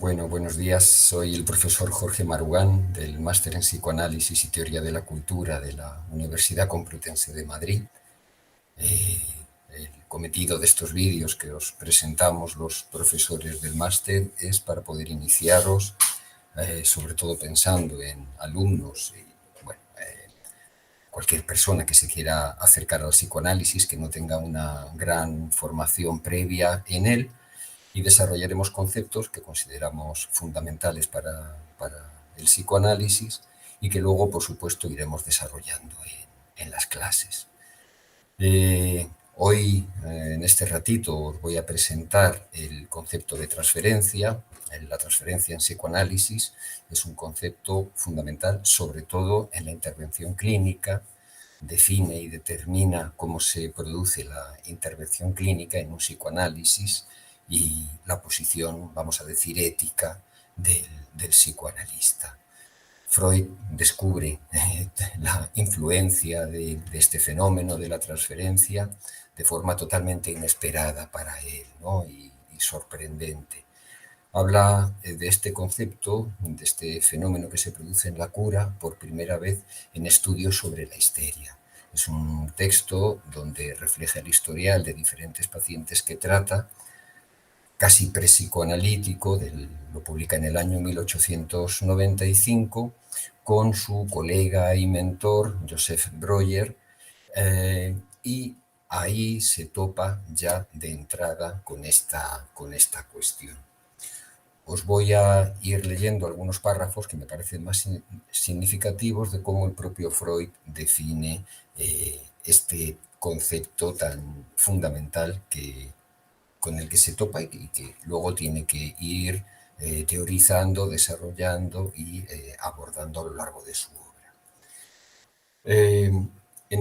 Bueno, buenos días. Soy el profesor Jorge Marugán del Máster en Psicoanálisis y Teoría de la Cultura de la Universidad Complutense de Madrid. El cometido de estos vídeos que os presentamos los profesores del máster es para poder iniciaros, sobre todo pensando en alumnos y cualquier persona que se quiera acercar al psicoanálisis, que no tenga una gran formación previa en él, y desarrollaremos conceptos que consideramos fundamentales para el psicoanálisis y que luego, por supuesto, iremos desarrollando en las clases. Hoy, en este ratito, os voy a presentar el concepto de transferencia. La transferencia en psicoanálisis es un concepto fundamental, sobre todo en la intervención clínica. Define y determina cómo se produce la intervención clínica en un psicoanálisis y la posición, vamos a decir, ética del psicoanalista. Freud descubre la influencia de este fenómeno de la transferencia de forma totalmente inesperada para él, ¿no? y sorprendente. Habla de este concepto, de este fenómeno que se produce en la cura por primera vez en estudios sobre la histeria. Es un texto donde refleja el historial de diferentes pacientes que trata, casi prepsicoanalítico, lo publica en el año 1895, con su colega y mentor, Joseph Breuer, y ahí se topa ya de entrada con esta cuestión. Os voy a ir leyendo algunos párrafos que me parecen más significativos de cómo el propio Freud define este concepto tan fundamental con el que se topa y que luego tiene que ir teorizando, desarrollando y abordando a lo largo de su obra. En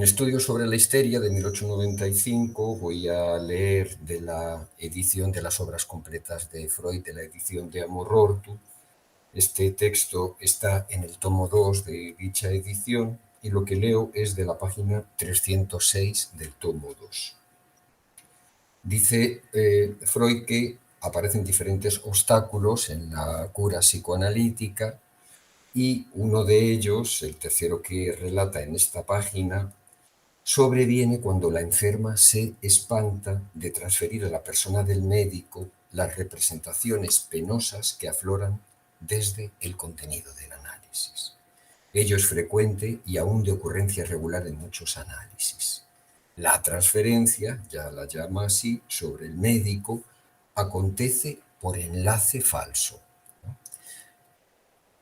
Estudios sobre la histeria de 1895 voy a leer de la edición de las obras completas de Freud, de la edición de Amor Ortu. Este texto está en el tomo 2 de dicha edición y lo que leo es de la página 306 del tomo 2. Dice Freud que aparecen diferentes obstáculos en la cura psicoanalítica y uno de ellos, el tercero que relata en esta página, sobreviene cuando la enferma se espanta de transferir a la persona del médico las representaciones penosas que afloran desde el contenido del análisis. Ello es frecuente y aún de ocurrencia regular en muchos análisis. La transferencia, ya la llama así, sobre el médico, acontece por enlace falso, ¿no?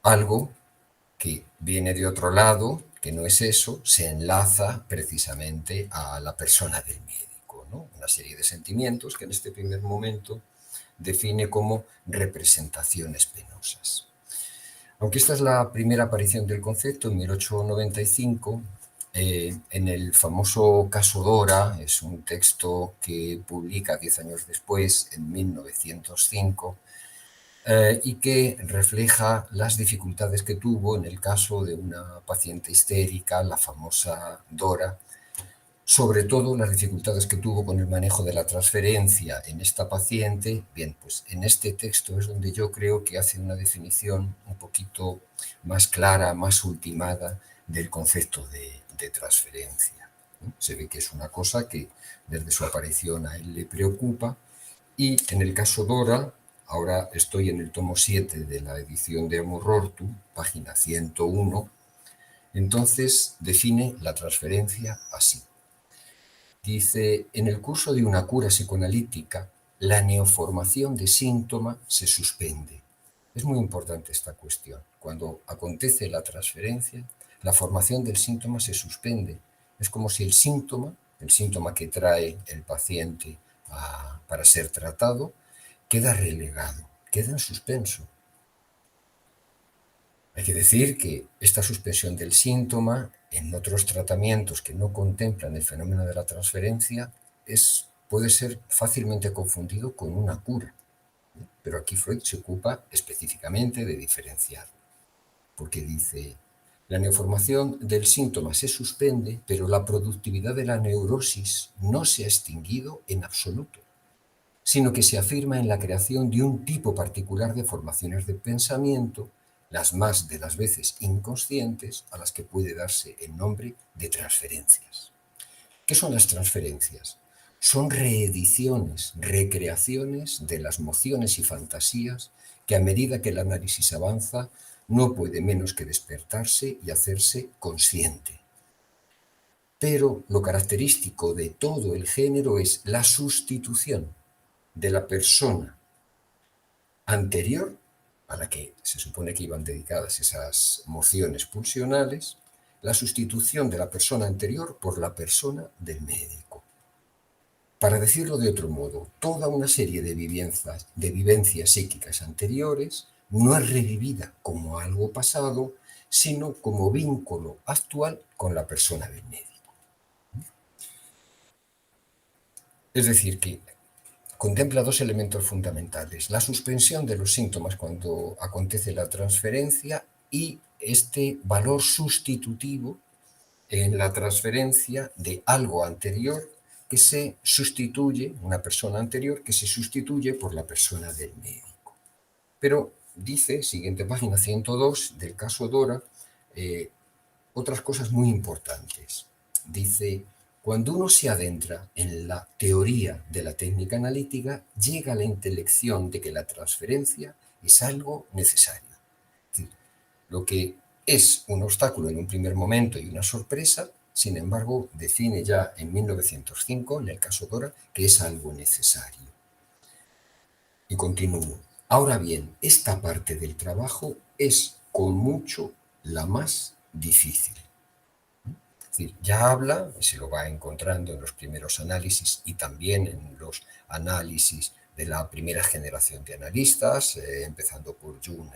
Algo que viene de otro lado, que no es eso, se enlaza precisamente a la persona del médico, ¿no? Una serie de sentimientos que en este primer momento define como representaciones penosas. Aunque esta es la primera aparición del concepto en 1895, en el famoso caso Dora, es un texto que publica 10 años después, en 1905, y que refleja las dificultades que tuvo en el caso de una paciente histérica, la famosa Dora, sobre todo las dificultades que tuvo con el manejo de la transferencia en esta paciente. Bien, pues en este texto es donde yo creo que hace una definición un poquito más clara, más ultimada del concepto de transferencia. Se ve que es una cosa que desde su aparición a él le preocupa, y en el caso Dora, ahora estoy en el tomo 7 de la edición de Amor Ortu, página 101, entonces define la transferencia así. Dice, en el curso de una cura psicoanalítica, la neoformación de síntoma se suspende. Es muy importante esta cuestión. Cuando acontece la transferencia, la formación del síntoma se suspende. Es como si el síntoma que trae el paciente para ser tratado, queda relegado, queda en suspenso. Hay que decir que esta suspensión del síntoma en otros tratamientos que no contemplan el fenómeno de la transferencia puede ser fácilmente confundido con una cura. Pero aquí Freud se ocupa específicamente de diferenciar, porque dice, la neoformación del síntoma se suspende, pero la productividad de la neurosis no se ha extinguido en absoluto. sino que se afirma en la creación de un tipo particular de formaciones de pensamiento, las más de las veces inconscientes, a las que puede darse el nombre de transferencias. ¿Qué son las transferencias? Son reediciones, recreaciones de las mociones y fantasías que a medida que el análisis avanza no puede menos que despertarse y hacerse consciente. Pero lo característico de todo el género es la sustitución de la persona anterior, a la que se supone que iban dedicadas esas mociones pulsionales, la sustitución de la persona anterior por la persona del médico. Para decirlo de otro modo, toda una serie de vivencias psíquicas anteriores no es revivida como algo pasado, sino como vínculo actual con la persona del médico. Es decir, que contempla dos elementos fundamentales: la suspensión de los síntomas cuando acontece la transferencia y este valor sustitutivo en la transferencia de algo anterior que se sustituye, una persona anterior que se sustituye por la persona del médico. Pero dice, siguiente página 102 del caso Dora, otras cosas muy importantes. Dice: cuando uno se adentra en la teoría de la técnica analítica, llega a la intelección de que la transferencia es algo necesario. Es decir, lo que es un obstáculo en un primer momento y una sorpresa, sin embargo, define ya en 1905, en el caso Dora, que es algo necesario. Y continúo. Ahora bien, esta parte del trabajo es con mucho la más difícil. Es decir, ya habla, y se lo va encontrando en los primeros análisis y también en los análisis de la primera generación de analistas, empezando por Jung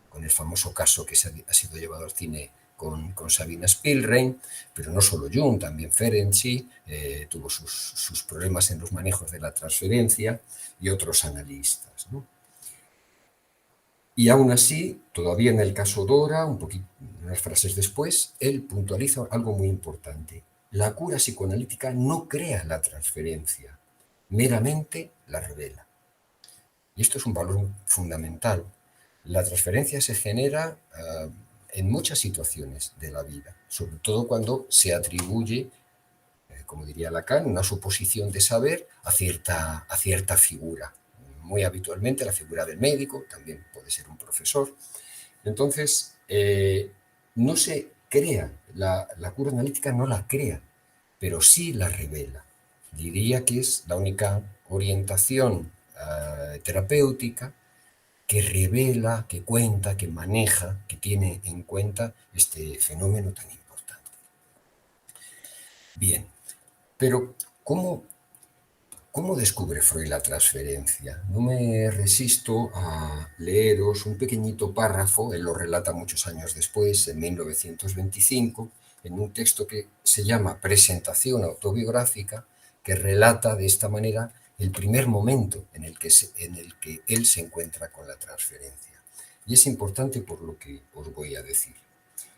con el famoso caso que ha sido llevado al cine con Sabina Spielrein, pero no solo Jung, también Ferenczi tuvo sus problemas en los manejos de la transferencia y otros analistas, ¿no? Y aún así, todavía en el caso Dora, unas frases después, él puntualiza algo muy importante. La cura psicoanalítica no crea la transferencia, meramente la revela. Y esto es un valor fundamental. La transferencia se genera en muchas situaciones de la vida, sobre todo cuando se atribuye, como diría Lacan, una suposición de saber a cierta figura. Muy habitualmente la figura del médico, también puede ser un profesor. Entonces, no se crea, la cura analítica no la crea, pero sí la revela. Diría que es la única orientación terapéutica que revela, que cuenta, que maneja, que tiene en cuenta este fenómeno tan importante. Bien, pero ¿cómo descubre Freud la transferencia? No me resisto a leeros un pequeñito párrafo, él lo relata muchos años después, en 1925, en un texto que se llama Presentación autobiográfica, que relata de esta manera el primer momento en el que él se encuentra con la transferencia. Y es importante por lo que os voy a decir.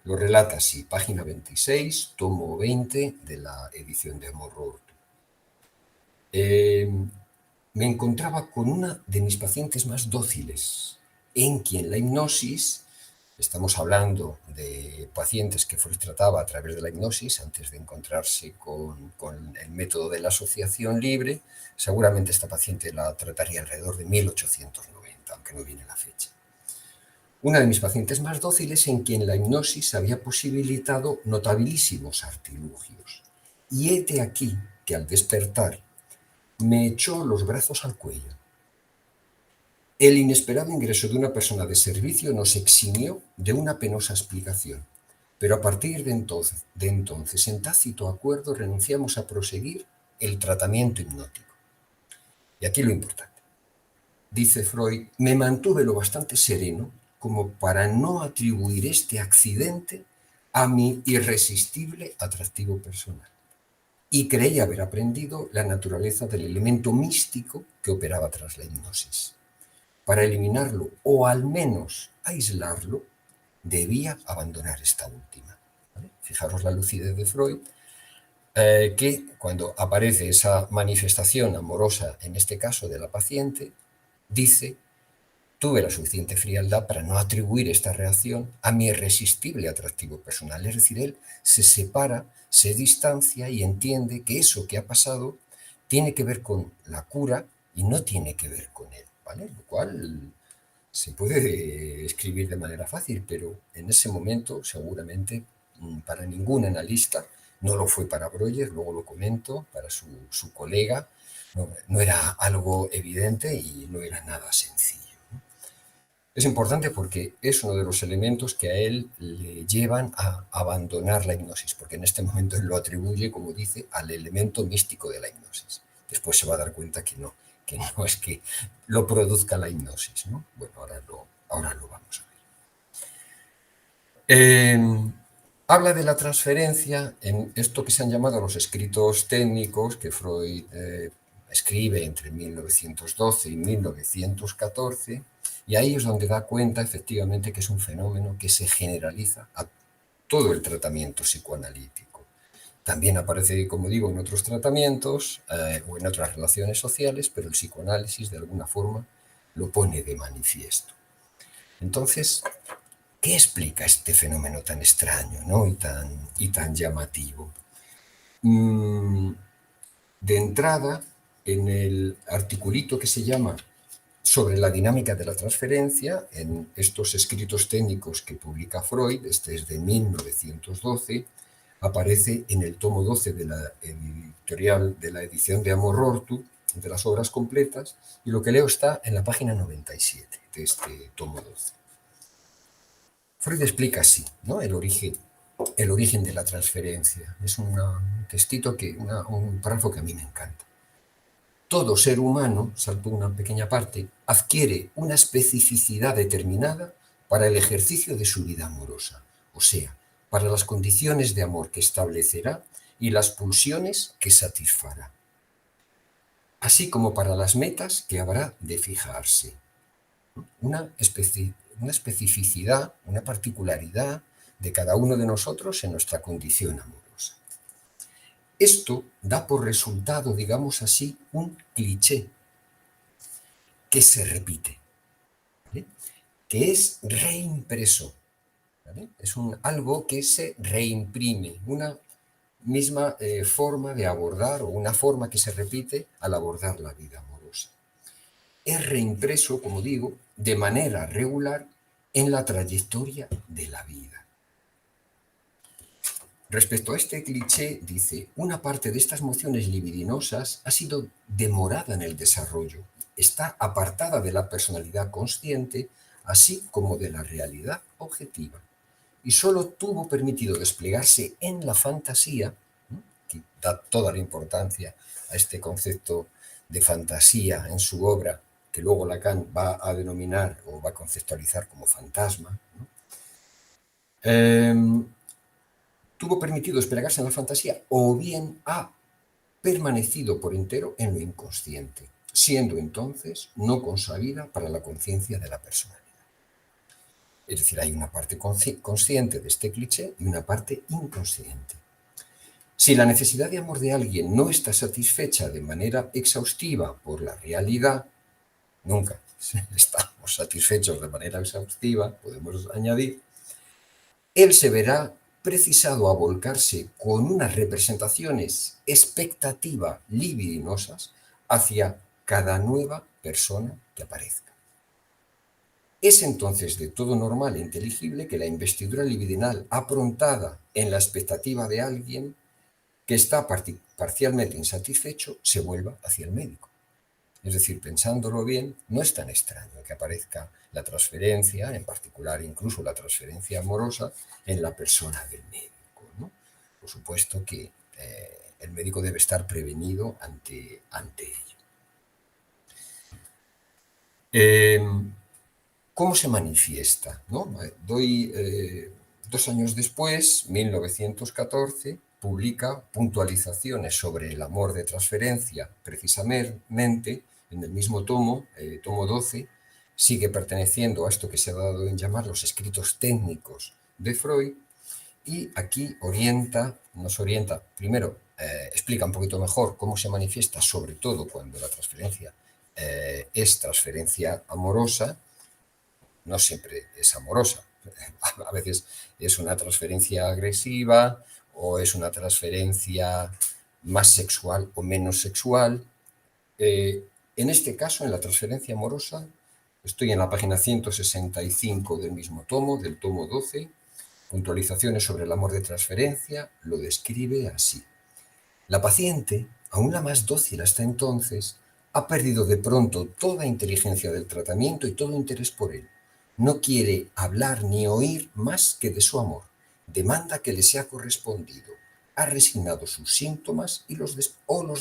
Lo relata así, página 26, tomo 20 de la edición de Morro. Me encontraba con una de mis pacientes más dóciles, en quien la hipnosis, estamos hablando de pacientes que Freud trataba a través de la hipnosis antes de encontrarse con el método de la asociación libre, seguramente esta paciente la trataría alrededor de 1890, aunque no viene la fecha. Una de mis pacientes más dóciles en quien la hipnosis había posibilitado notabilísimos artilugios. Y hete aquí que al despertar me echó los brazos al cuello. El inesperado ingreso de una persona de servicio nos eximió de una penosa explicación, pero a partir de entonces, en tácito acuerdo, renunciamos a proseguir el tratamiento hipnótico. Y aquí lo importante. Dice Freud, me mantuve lo bastante sereno como para no atribuir este accidente a mi irresistible atractivo personal. Y creí haber aprendido la naturaleza del elemento místico que operaba tras la hipnosis. Para eliminarlo, o al menos aislarlo, debía abandonar esta última. ¿Vale? Fijaros la lucidez de Freud. que cuando aparece esa manifestación amorosa, en este caso de la paciente, dice: tuve la suficiente frialdad para no atribuir esta reacción a mi irresistible atractivo personal. Es decir, él se separa, se distancia y entiende que eso que ha pasado tiene que ver con la cura y no tiene que ver con él, ¿vale? Lo cual se puede escribir de manera fácil, pero en ese momento seguramente para ningún analista, no lo fue para Breuer, luego lo comento, para su colega, no era algo evidente y no era nada sencillo. Es importante porque es uno de los elementos que a él le llevan a abandonar la hipnosis, porque en este momento él lo atribuye, como dice, al elemento místico de la hipnosis. Después se va a dar cuenta que no es que lo produzca la hipnosis, ¿no? Bueno, ahora lo vamos a ver. Habla de la transferencia en esto que se han llamado los escritos técnicos que Freud escribe entre 1912 y 1914, y ahí es donde da cuenta efectivamente que es un fenómeno que se generaliza a todo el tratamiento psicoanalítico. También aparece, como digo, en otros tratamientos o en otras relaciones sociales, pero el psicoanálisis de alguna forma lo pone de manifiesto. Entonces, ¿qué explica este fenómeno tan extraño, ¿no? y tan llamativo? De entrada, en el articulito que se llama sobre la dinámica de la transferencia, en estos escritos técnicos que publica Freud, este es de 1912, aparece en el tomo 12 de la editorial de la edición de Amor Rortu, de las obras completas, y lo que leo está en la página 97 de este tomo 12. Freud explica así, ¿no? el origen de la transferencia. Es un textito, un párrafo que a mí me encanta. Todo ser humano, salto una pequeña parte, adquiere una especificidad determinada para el ejercicio de su vida amorosa, o sea, para las condiciones de amor que establecerá y las pulsiones que satisfará, así como para las metas que habrá de fijarse. Una especificidad, una particularidad de cada uno de nosotros en nuestra condición amorosa. Esto da por resultado, digamos así, un cliché que se repite, ¿vale? Que es reimpreso, ¿vale? Es algo que se reimprime, una misma forma de abordar o una forma que se repite al abordar la vida amorosa. Es reimpreso, como digo, de manera regular en la trayectoria de la vida. Respecto a este cliché, dice, una parte de estas mociones libidinosas ha sido demorada en el desarrollo, está apartada de la personalidad consciente, así como de la realidad objetiva, y solo tuvo permitido desplegarse en la fantasía, que da toda la importancia a este concepto de fantasía en su obra, que luego Lacan va a denominar o va a conceptualizar como fantasma, ¿no? Tuvo permitido desplegarse en la fantasía o bien ha permanecido por entero en lo inconsciente, siendo entonces no consabida para la conciencia de la personalidad. Es decir, hay una parte consciente de este cliché y una parte inconsciente. Si la necesidad de amor de alguien no está satisfecha de manera exhaustiva por la realidad, nunca estamos satisfechos de manera exhaustiva, podemos añadir, él se verá precisado a volcarse con unas representaciones expectativa libidinosas hacia cada nueva persona que aparezca. Es entonces de todo normal e inteligible que la investidura libidinal aprontada en la expectativa de alguien que está parcialmente insatisfecho se vuelva hacia el médico. Es decir, pensándolo bien, no es tan extraño que aparezca la transferencia, en particular incluso la transferencia amorosa, en la persona del médico, ¿no? Por supuesto que el médico debe estar prevenido ante ello. ¿Cómo se manifiesta? ¿No? Doy 2 años después, 1914, publica puntualizaciones sobre el amor de transferencia, precisamente en el mismo tomo, tomo 12, sigue perteneciendo a esto que se ha dado en llamar los escritos técnicos de Freud, y aquí nos orienta primero explica un poquito mejor cómo se manifiesta, sobre todo cuando la transferencia es transferencia amorosa. No siempre es amorosa. A veces es una transferencia agresiva o es una transferencia más sexual o menos sexual. En este caso, en la transferencia amorosa, estoy en la página 165 del mismo tomo, del tomo 12, puntualizaciones sobre el amor de transferencia, lo describe así. La paciente, aún la más dócil hasta entonces, ha perdido de pronto toda inteligencia del tratamiento y todo interés por él. No quiere hablar ni oír más que de su amor. Demanda que le sea correspondido. Ha resignado sus síntomas y los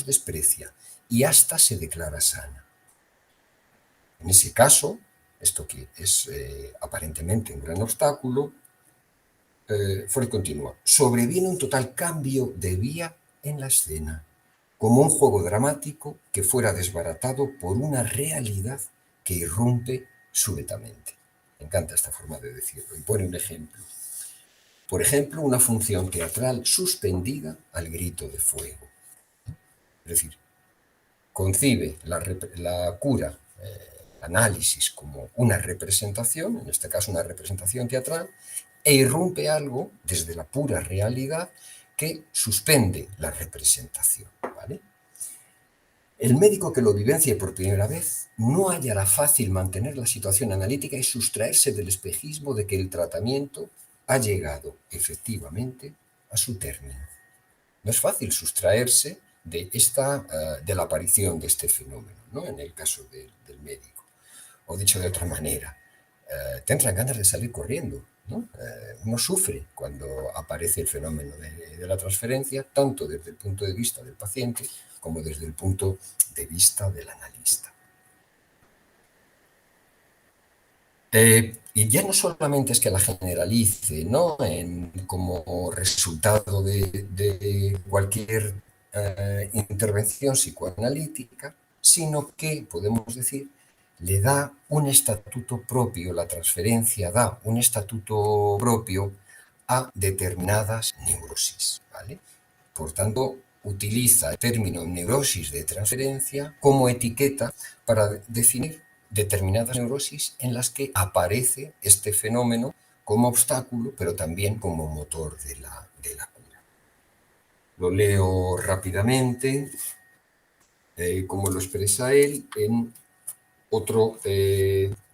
desprecia y hasta se declara sana. En ese caso, esto que es aparentemente un gran obstáculo, Freud continúa. Sobreviene un total cambio de vía en la escena, como un juego dramático que fuera desbaratado por una realidad que irrumpe súbitamente. Me encanta esta forma de decirlo. Y pone un ejemplo. Por ejemplo, una función teatral suspendida al grito de fuego. Es decir, concibe la cura, análisis, como una representación, en este caso una representación teatral, e irrumpe algo desde la pura realidad que suspende la representación, ¿vale? El médico que lo vivencie por primera vez no hallará fácil mantener la situación analítica y sustraerse del espejismo de que el tratamiento ha llegado efectivamente a su término. No es fácil sustraerse de la aparición de este fenómeno, ¿no? En el caso del médico. O dicho de otra manera, tendrán ganas de salir corriendo, ¿no? Uno sufre cuando aparece el fenómeno de la transferencia, tanto desde el punto de vista del paciente como desde el punto de vista del analista. Y ya no solamente es que la generalice, ¿no? Como resultado de cualquier intervención psicoanalítica, sino que, podemos decir, le da un estatuto propio, la transferencia da un estatuto propio a determinadas neurosis, ¿vale? Por tanto, utiliza el término neurosis de transferencia como etiqueta para definir determinadas neurosis en las que aparece este fenómeno como obstáculo, pero también como motor de la cura. Lo leo rápidamente, como lo expresa él, en otro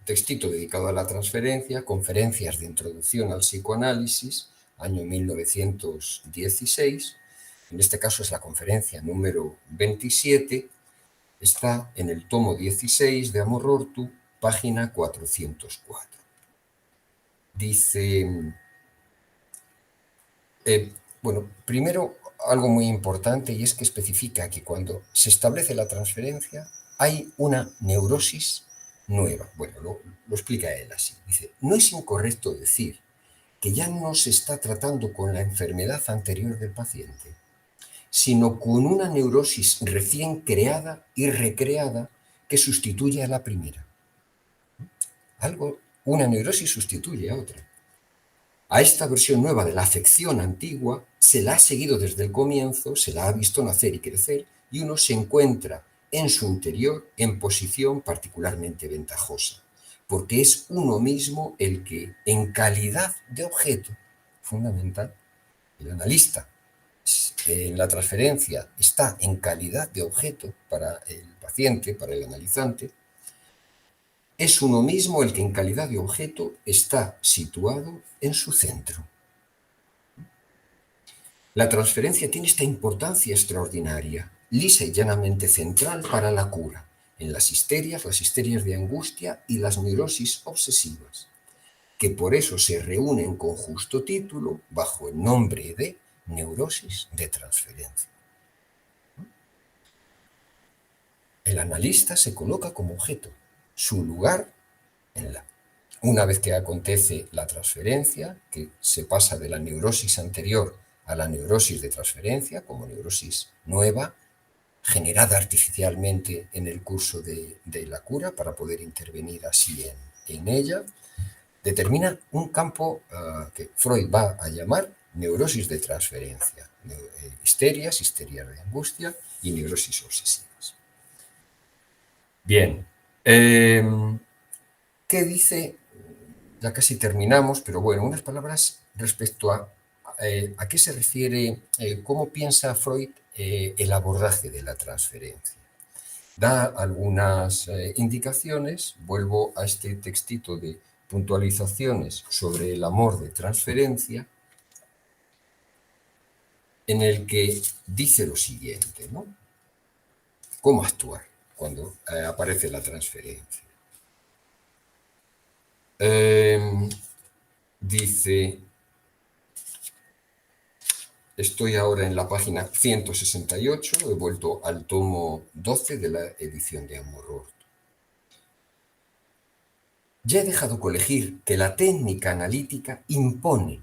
textito dedicado a la transferencia, Conferencias de Introducción al Psicoanálisis, año 1916. En este caso es la conferencia número 27, está en el tomo 16 de Amor Ortu, página 404. Dice, bueno, primero algo muy importante, y es que especifica que cuando se establece la transferencia hay una neurosis nueva. Bueno, lo explica él así. Dice, no es incorrecto decir que ya no se está tratando con la enfermedad anterior del paciente, sino con una neurosis recién creada y recreada que sustituye a la primera. Una neurosis sustituye a otra. A esta versión nueva de la afección antigua se la ha seguido desde el comienzo, se la ha visto nacer y crecer, y uno se encuentra en su interior en posición particularmente ventajosa, porque es uno mismo el que, en calidad de objeto fundamental, el analista en la transferencia está en calidad de objeto para el paciente, para el analizante, es uno mismo el que en calidad de objeto está situado en su centro. La transferencia tiene esta importancia extraordinaria, lisa y llanamente central para la cura, en las histerias de angustia y las neurosis obsesivas, que por eso se reúnen con justo título bajo el nombre de neurosis de transferencia. El analista se coloca como objeto, su lugar una vez que acontece la transferencia, que se pasa de la neurosis anterior a la neurosis de transferencia como neurosis nueva, generada artificialmente en el curso de la cura para poder intervenir así en ella, determina un campo que Freud va a llamar neurosis de transferencia, histerias, histerias de angustia y neurosis obsesivas. Bien, ¿qué dice? Ya casi terminamos, pero bueno, unas palabras respecto a qué se refiere, cómo piensa Freud el abordaje de la transferencia. Da algunas indicaciones, vuelvo a este textito de puntualizaciones sobre el amor de transferencia, en el que dice lo siguiente, ¿no? ¿Cómo actuar cuando aparece la transferencia? Dice, estoy ahora en la página 168, he vuelto al tomo 12 de la edición de Amor. Ya he dejado colegir que la técnica analítica impone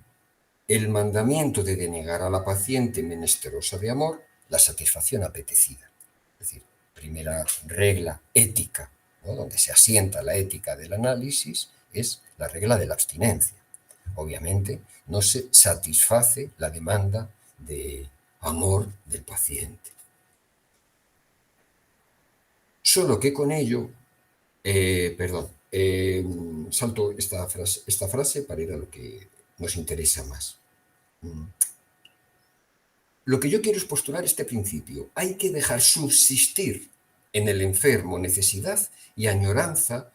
el mandamiento de denegar a la paciente menesterosa de amor la satisfacción apetecida. Es decir, primera regla ética, ¿no?, donde se asienta la ética del análisis, es la regla de la abstinencia. Obviamente, no se satisface la demanda de amor del paciente. Solo que con ello, salto esta frase para ir a lo que nos interesa más. Lo que yo quiero es postular este principio. Hay que dejar subsistir en el enfermo necesidad y añoranza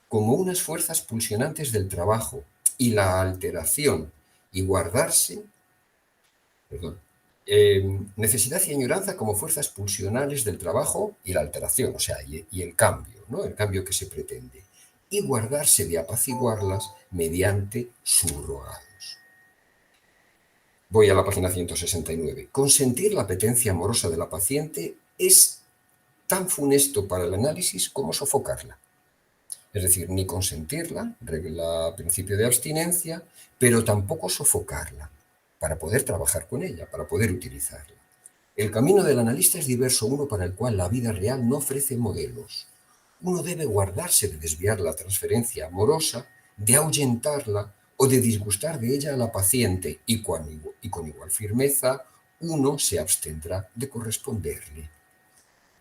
como unas fuerzas pulsionantes del trabajo y la alteración y guardarse, necesidad y añoranza como fuerzas pulsionales del trabajo y la alteración, o sea, y el cambio, ¿no?, el cambio que se pretende, y guardarse de apaciguarlas mediante subrogados. Voy a la página 169. Consentir la apetencia amorosa de la paciente es tan funesto para el análisis como sofocarla. Es decir, ni consentirla, regla principio de abstinencia, pero tampoco sofocarla, para poder trabajar con ella, para poder utilizarla. El camino del analista es diverso, uno para el cual la vida real no ofrece modelos. Uno debe guardarse de desviar la transferencia amorosa, de ahuyentarla o de disgustar de ella a la paciente, y con igual firmeza uno se abstendrá de corresponderle.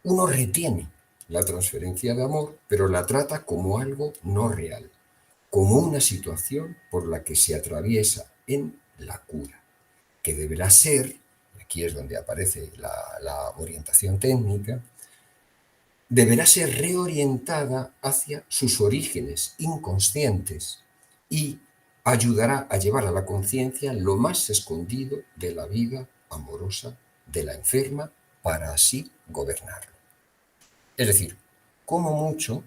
Uno retiene la transferencia de amor, pero la trata como algo no real, como una situación por la que se atraviesa en la cura, que deberá ser, aquí es donde aparece la orientación técnica, deberá ser reorientada hacia sus orígenes inconscientes y ayudará a llevar a la conciencia lo más escondido de la vida amorosa de la enferma para así gobernarlo. Es decir, como mucho,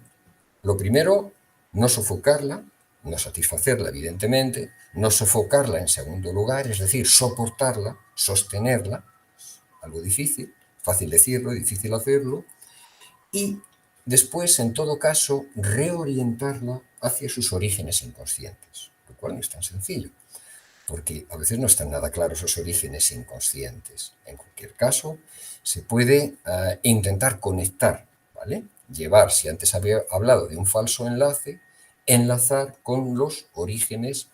lo primero, no sofocarla, no satisfacerla, evidentemente, no sofocarla en segundo lugar, es decir, soportarla, sostenerla, algo difícil, fácil decirlo, difícil hacerlo, y después, en todo caso, reorientarla hacia sus orígenes inconscientes, lo cual no es tan sencillo, porque a veces no están nada claros esos orígenes inconscientes. En cualquier caso, se puede intentar conectar, ¿vale? Llevar, si antes había hablado de un falso enlace, enlazar con los orígenes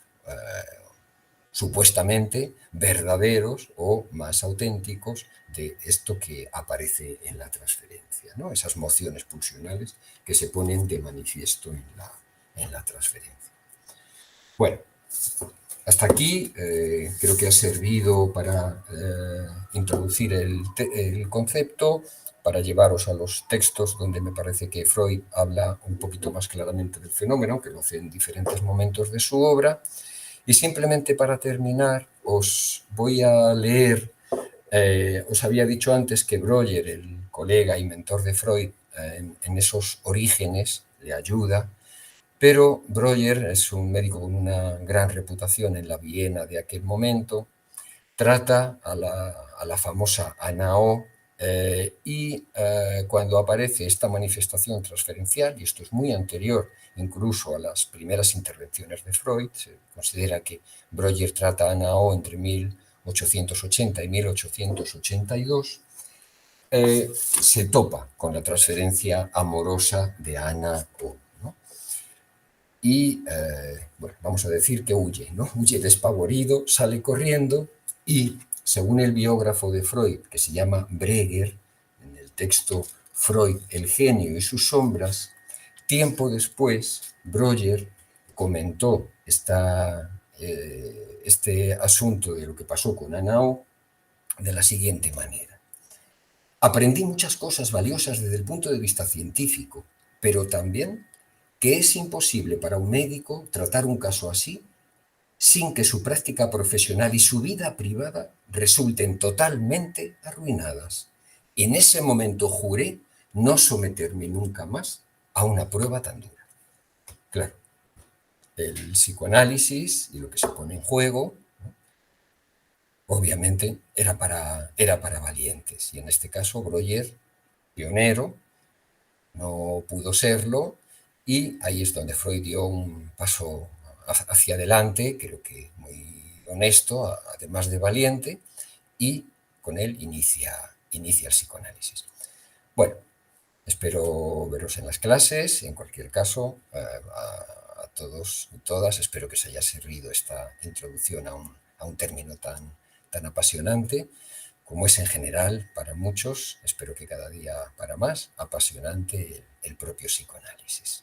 supuestamente verdaderos o más auténticos de esto que aparece en la transferencia, ¿no? Esas mociones pulsionales que se ponen de manifiesto en la transferencia. Bueno, hasta aquí creo que ha servido para introducir el concepto, para llevaros a los textos donde me parece que Freud habla un poquito más claramente del fenómeno, que lo hace en diferentes momentos de su obra. Y simplemente para terminar, os voy a leer, os había dicho antes que Breuer, el colega y mentor de Freud, en esos orígenes le ayuda, pero Breuer es un médico con una gran reputación en la Viena de aquel momento, trata a la famosa ANAO, y cuando aparece esta manifestación transferencial, y esto es muy anterior incluso a las primeras intervenciones de Freud, se considera que Breuer trata a ANAO entre 1880 y 1882, se topa con la transferencia amorosa de ANAO, ¿no? Y, bueno, vamos a decir que huye, ¿no? Huye despavorido, sale corriendo, Y según el biógrafo de Freud, que se llama Breger, en el texto Freud, el genio y sus sombras, tiempo después, Breuer comentó este asunto de lo que pasó con Anao de la siguiente manera. Aprendí muchas cosas valiosas desde el punto de vista científico, pero también que es imposible para un médico tratar un caso así sin que su práctica profesional y su vida privada resulten totalmente arruinadas. En ese momento juré no someterme nunca más a una prueba tan dura. Claro, el psicoanálisis y lo que se pone en juego, obviamente, era para valientes. Y en este caso, Breuer, pionero, no pudo serlo, y ahí es donde Freud dio un paso hacia adelante, creo que muy honesto, además de valiente, y con él inicia el psicoanálisis. Bueno, espero veros en las clases. En cualquier caso, a todos y todas, espero que os haya servido esta introducción a un término tan apasionante como es en general para muchos, espero que cada día para más, apasionante el propio psicoanálisis.